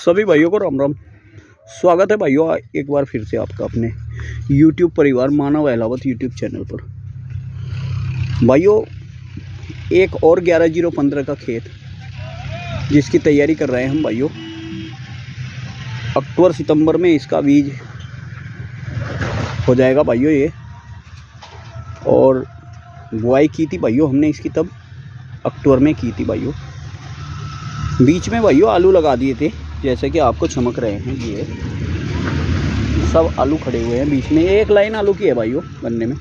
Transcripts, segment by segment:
सभी भाइयों को राम राम। स्वागत है भाइयों एक बार फिर से आपका अपने YouTube परिवार मानव अहलावत YouTube चैनल पर। भाइयों एक और 11015 का खेत जिसकी तैयारी कर रहे हैं हम भाइयों। अक्टूबर सितंबर में इसका बीज हो जाएगा भाइयों ये, और बुआई की थी भाइयों हमने इसकी तब अक्टूबर में की थी भाइयों। बीच में भाइयों आलू लगा दिए थे, जैसे कि आपको चमक रहे हैं ये सब आलू खड़े हुए हैं। बीच में एक लाइन आलू की है भाइयों गन्ने में।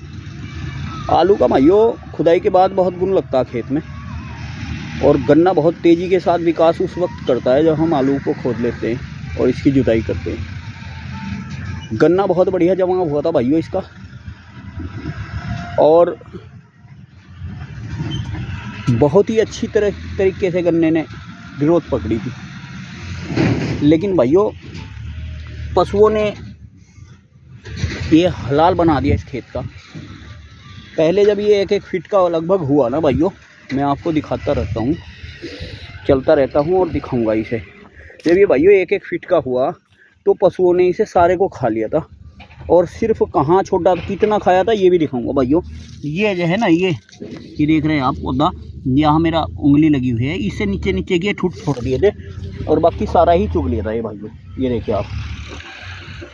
आलू का भाइयों खुदाई के बाद बहुत गुण लगता है खेत में, और गन्ना बहुत तेज़ी के साथ विकास उस वक्त करता है जब हम आलू को खोद लेते हैं और इसकी जुताई करते हैं। गन्ना बहुत बढ़िया जमा हुआ था भाइयों इसका, और बहुत ही अच्छी तरीके से गन्ने ने ग्रोथ पकड़ी थी। लेकिन भाइयों पशुओं ने ये हलाल बना दिया इस खेत का। पहले जब ये 1-1 फीट का लगभग हुआ ना भाइयों, मैं आपको दिखाता रहता हूँ, चलता रहता हूँ और दिखाऊंगा इसे। जब ये भाइयों 1-1 फीट का हुआ तो पशुओं ने इसे सारे को खा लिया था, और सिर्फ कहाँ छोटा कितना खाया था ये भी दिखाऊंगा भाइयों। ये जो है ना ये देख रहे हैं आप पौधा, यहाँ मेरा उंगली लगी हुई है, इससे नीचे नीचे के ठूट छोड़ दिए थे और बाकी सारा ही चुग लिया था ये भाइयों। ये देखिए आप।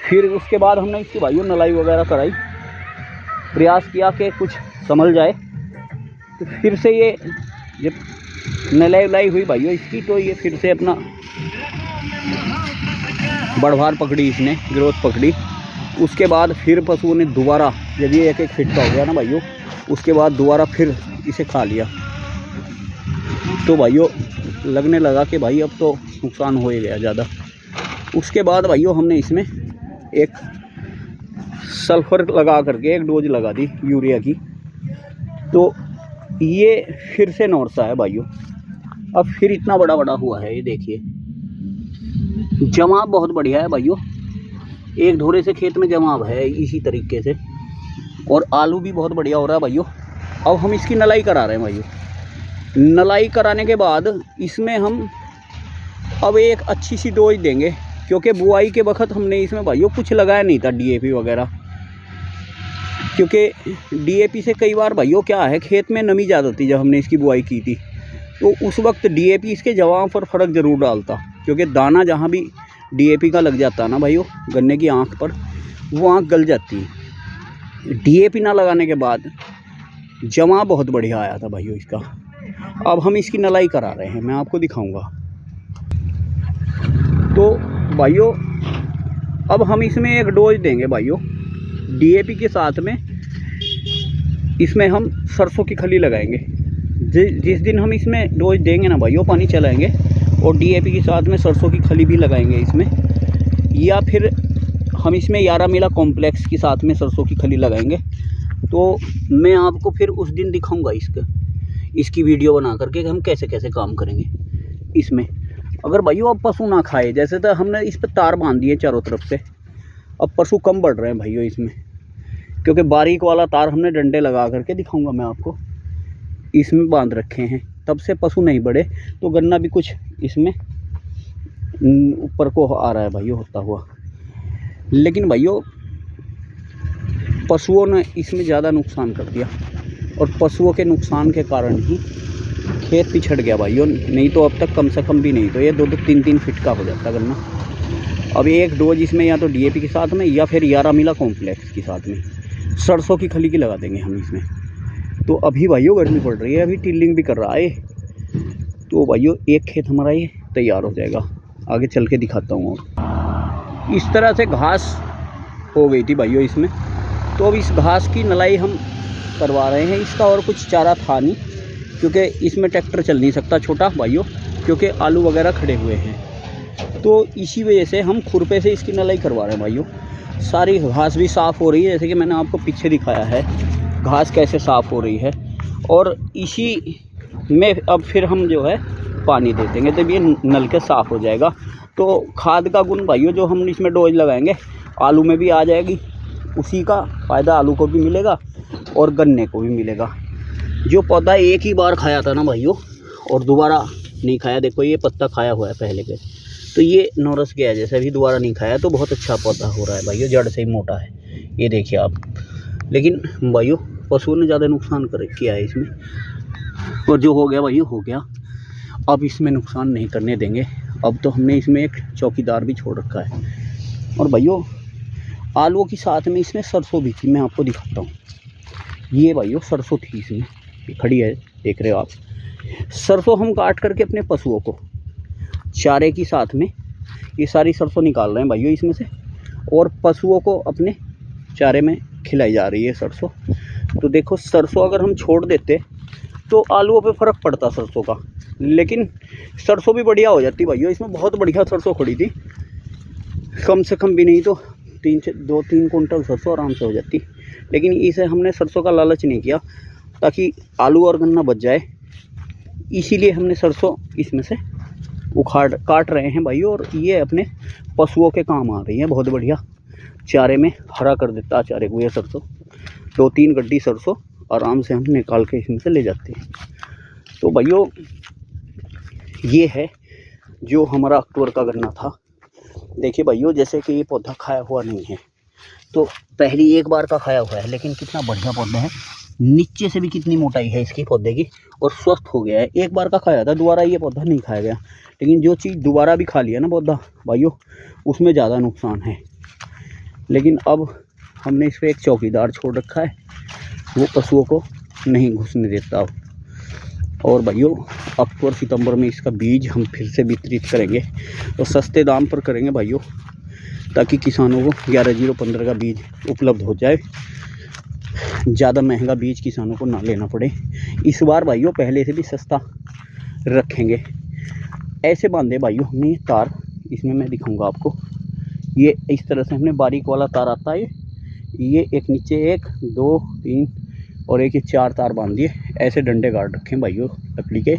फिर उसके बाद हमने इसकी भाइयों नलाई वगैरह कराई, प्रयास किया कि कुछ संभल जाए। तो फिर से ये जब नलाई वलाई हुई भाइयों इसकी, तो ये फिर से अपना बढ़वार पकड़ी, इसने ग्रोथ पकड़ी। उसके बाद फिर पशुओं ने दोबारा जब ये 1-1 फीट का हो गया ना भाइयों, उसके बाद दोबारा फिर इसे खा लिया। तो भाइयों लगने लगा कि भाई अब तो नुकसान हो ही गया ज़्यादा। उसके बाद भाइयों हमने इसमें एक सल्फ़र लगा करके एक डोज लगा दी यूरिया की। तो ये फिर से नौरसा है भाइयों, अब फिर इतना बड़ा बड़ा हुआ है। ये देखिए जमाव बहुत बढ़िया है भाइयों, एक ढोरे से खेत में जमाव है इसी तरीके से, और आलू भी बहुत बढ़िया हो रहा है भाइयों। अब हम इसकी नलाई करा रहे हैं भाइयों। नलाई कराने के बाद इसमें हम अब एक अच्छी सी डोज देंगे, क्योंकि बुआई के वक्त हमने इसमें भाइयों कुछ लगाया नहीं था डीएपी वगैरह। क्योंकि डीएपी से कई बार भाइयों क्या है, खेत में नमी ज़्यादा थी जब हमने इसकी बुआई की थी, तो उस वक्त डीएपी इसके जवाब पर फ़र्क ज़रूर डालता। क्योंकि दाना जहाँ भी डीएपी का लग जाता है ना भाइयों गन्ने की आँख पर, वो आँख गल जाती है। डीएपी ना लगाने के बाद जमा बहुत बढ़िया आया था भाइयों इसका। अब हम इसकी नलाई करा रहे हैं, मैं आपको दिखाऊंगा। तो भाइयों अब हम इसमें एक डोज देंगे भाइयों डीएपी के साथ में। इसमें हम सरसों की खली लगाएंगे। जिस दिन हम इसमें डोज देंगे ना भाइयों, पानी चलाएंगे और डीएपी के साथ में सरसों की खली भी लगाएंगे इसमें, या फिर हम इसमें 11 मिला कॉम्प्लेक्स के साथ में सरसों की खली लगाएंगे। तो मैं आपको फिर उस दिन दिखाऊंगा इसकी वीडियो बना करके हम कैसे कैसे काम करेंगे इसमें। अगर भाइयों अब पशु ना खाए, जैसे तो हमने इस पर तार बांध दिए चारों तरफ से, अब पशु कम बढ़ रहे हैं भाइयों इसमें, क्योंकि बारीक वाला तार हमने डंडे लगा करके दिखाऊंगा मैं आपको, इसमें बांध रखे हैं, तब से पशु नहीं बढ़े। तो गन्ना भी कुछ इसमें ऊपर को आ रहा है भाइयों होता हुआ। लेकिन भाइयों पशुओं ने इसमें ज़्यादा नुकसान कर दिया, और पशुओं के नुकसान के कारण ही खेत पिछड़ गया भाइयों। नहीं तो अब तक कम से कम भी नहीं तो ये 2-2, 3-3 फीट का हो जाता गन्ना। अब एक डोज इसमें या तो डीएपी के साथ में या फिर 11 मिला कॉम्प्लेक्स के साथ में सरसों की खली की लगा देंगे हम इसमें। तो अभी भाइयों गर्मी पड़ रही है, अभी टिल्लिंग भी कर रहा है, तो भाइयों एक खेत हमारा ये तैयार हो जाएगा। आगे चल के दिखाता हूँ। और इस तरह से घास हो गई थी भाइयों इसमें, तो अब इस घास की नलाई हम करवा रहे हैं। इसका और कुछ चारा था नहीं, क्योंकि इसमें ट्रैक्टर चल नहीं सकता छोटा भाइयों, क्योंकि आलू वगैरह खड़े हुए हैं। तो इसी वजह से हम खुरपे से इसकी नलाई करवा रहे हैं भाइयों। सारी घास भी साफ़ हो रही है, जैसे कि मैंने आपको पीछे दिखाया है घास कैसे साफ़ हो रही है। और इसी में अब फिर हम जो है पानी दे देंगे, तब ये नल के साफ़ हो जाएगा। तो खाद का गुण भाइयों जो हम इसमें डोज लगाएंगे आलू में भी आ जाएगी, उसी का फ़ायदा आलू को भी मिलेगा और गन्ने को भी मिलेगा। जो पौधा एक ही बार खाया था ना भाइयों, और दोबारा नहीं खाया, देखो ये पत्ता खाया हुआ है पहले के, तो ये नौरस गया जैसे, अभी दोबारा नहीं खाया, तो बहुत अच्छा पौधा हो रहा है भाइयों, जड़ से ही मोटा है, ये देखिए आप। लेकिन भाइयों पशुओं ने ज़्यादा नुकसान किया है इसमें, और जो हो गया भाइयों हो गया, अब इसमें नुकसान नहीं करने देंगे। अब तो हमने इसमें एक चौकीदार भी छोड़ रखा है। और भाइयों आलूओं के साथ में इसमें सरसों भी थी, मैं आपको दिखाता हूँ। ये भाइयों सरसों थी इसमें, ये खड़ी है, देख रहे हो आप। सरसों हम काट करके अपने पशुओं को चारे के साथ में, ये सारी सरसों निकाल रहे हैं भाइयों इसमें से, और पशुओं को अपने चारे में खिलाई जा रही है सरसों। तो देखो सरसों अगर हम छोड़ देते तो आलूओं पे फ़र्क पड़ता सरसों का, लेकिन सरसों भी बढ़िया हो जाती भाइयों। इसमें बहुत बढ़िया सरसों खड़ी थी, कम से कम भी नहीं तो 2-3 कुंटल सरसों आराम से हो जाती। लेकिन इसे हमने सरसों का लालच नहीं किया ताकि आलू और गन्ना बच जाए, इसीलिए हमने सरसों इसमें से काट रहे हैं भाइयों। और ये अपने पशुओं के काम आ रही है, बहुत बढ़िया चारे में हरा कर देता चारे को ये सरसों। 2-3 गड्डी सरसों आराम से हम निकाल के इसमें से ले जाते हैं। तो भाइयों ये है जो हमारा अक्टूबर का गन्ना था। देखिए भाइयों जैसे कि ये पौधा खाया हुआ नहीं है, तो पहली एक बार का खाया हुआ है, लेकिन कितना बढ़िया पौधा है, नीचे से भी कितनी मोटाई है इसकी पौधे की, और स्वस्थ हो गया है। एक बार का खाया था, दोबारा ये पौधा नहीं खाया गया। लेकिन जो चीज़ दोबारा भी खा लिया ना पौधा भाइयों, उसमें ज़्यादा नुकसान है। लेकिन अब हमने इस पर एक चौकीदार छोड़ रखा है, वो पशुओं को नहीं घुसने देता। और भाइयों अक्टूबर सितंबर में इसका बीज हम फिर से वितरित करेंगे, और सस्ते दाम पर करेंगे भाइयों, ताकि किसानों को 11-0-15 का बीज उपलब्ध हो जाए, ज़्यादा महंगा बीज किसानों को ना लेना पड़े। इस बार भाइयों पहले से भी सस्ता रखेंगे। ऐसे बांधे भाइयों हमने ये तार, इसमें मैं दिखाऊंगा आपको। ये इस तरह से हमने बारीक वाला तार आता है, ये एक नीचे 1 2 3 और एक ये 4 तार बांध दिए, ऐसे डंडे गाड़ रखे हैं भाइयों लकड़ी के,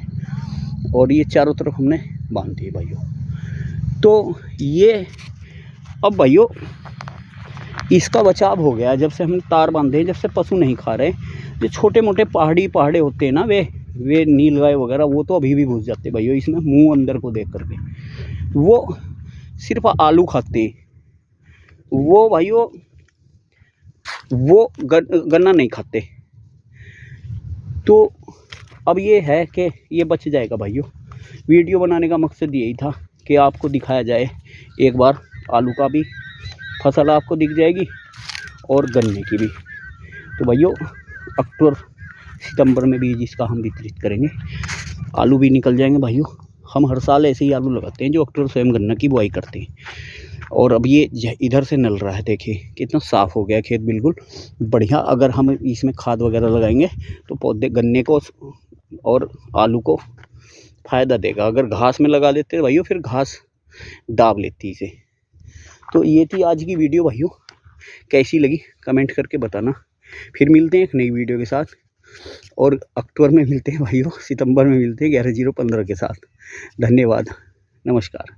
और ये चारों तरफ हमने बांध दिए भाइयों। तो ये अब भाइयों इसका बचाव हो गया जब से हमने तार बांधे हैं, जब से पशु नहीं खा रहे। जो छोटे मोटे पहाड़े होते हैं ना, वे नीलगाय वगैरह, वो तो अभी भी घुस जाते भाइयों इसमें, मुंह अंदर को देख करके। वो सिर्फ आलू खाते, वो भाइयों वो गन्ना नहीं खाते। तो अब ये है कि ये बच जाएगा भाइयों। वीडियो बनाने का मकसद यही था कि आपको दिखाया जाए, एक बार आलू का भी फसल आपको दिख जाएगी और गन्ने की भी। तो भाइयों अक्टूबर सितंबर में बीज इसका हम वितरित करेंगे, आलू भी निकल जाएंगे भाइयों। हम हर साल ऐसे ही आलू लगाते हैं जो अक्टूबर से हम गन्ना की बुआई करते हैं। और अब ये इधर से नल रहा है, देखिए कितना साफ़ हो गया खेत, बिल्कुल बढ़िया। अगर हम इसमें खाद वगैरह लगाएंगे तो पौधे गन्ने को और आलू को फ़ायदा देगा। अगर घास में लगा देते हैं भाइयों, फिर घास दाब लेती इसे। तो ये थी आज की वीडियो भाइयों, कैसी लगी कमेंट करके बताना। फिर मिलते हैं एक नई वीडियो के साथ, और अक्टूबर में मिलते हैं भाइयों, सितंबर में मिलते हैं 11-0-15 के साथ। धन्यवाद, नमस्कार।